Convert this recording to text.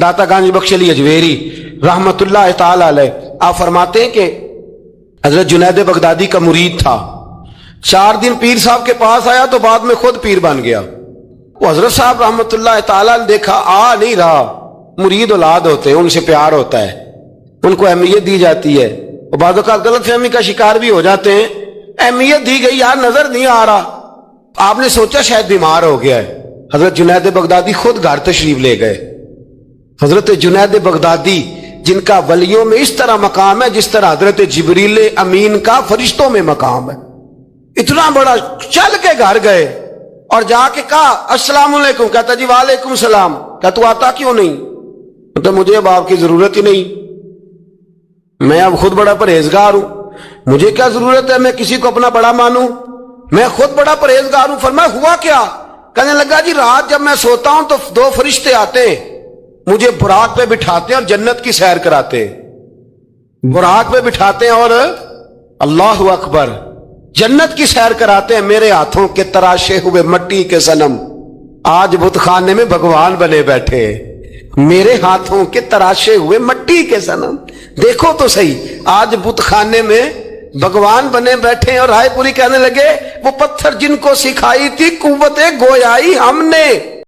दाता गांजी बख्श अली अजवेरी रहमतुल्लाह ताला अलैह, आप फरमाते हैं कि हजरत जुनैद बगदादी का मुरीद था। 4 दिन पीर साहब के पास आया तो बाद में खुद पीर बन गया। वो हजरत साहब रहमतुल्लाह ताला ने देखा आ नहीं रहा, मुरीद औलाद होते हैं, उनसे प्यार होता है, उनको अहमियत दी जाती है, और बाद गलत फहमी का शिकार भी हो जाते हैं। अहमियत दी गई, यार नजर नहीं आ रहा, आपने सोचा शायद बीमार हो गया है। हजरत जुनैद बगदादी खुद घर तशरीफ ले गए। हजरत जुनैद बगदादी जिनका वलियों में इस तरह मकाम है जिस तरह हजरत जिब्रील अमीन का फरिश्तों में मकाम है, इतना बड़ा, चल के घर गए और जाके कहा अस्सलाम वालेकुम। कहता जी वालेकुम सलाम। क्या तू आता क्यों नहीं? तो मुझे अब आपकी जरूरत ही नहीं, मैं अब खुद बड़ा परहेजगार हूं, मुझे क्या जरूरत है मैं किसी को अपना बड़ा मानूं, मैं खुद बड़ा परहेजगार हूं। फरमाया हुआ क्या? कहने लगा जी रात जब मैं सोता हूं तो 2 फरिश्ते आते हैं, मुझे बुराक पे बिठाते हैं और जन्नत की सैर कराते हैं। बुराक पे बिठाते हैं और अल्लाहु अकबर जन्नत की सैर कराते हैं। मेरे हाथों के तराशे हुए मट्टी के सनम आज बुतखाने में भगवान बने बैठे, मेरे हाथों के तराशे हुए मट्टी के सनम, देखो तो सही आज बुतखाने में भगवान बने बैठे। और रायपुरी कहने लगे वो पत्थर जिनको सिखाई थी कुव्वते गोयाई हमने,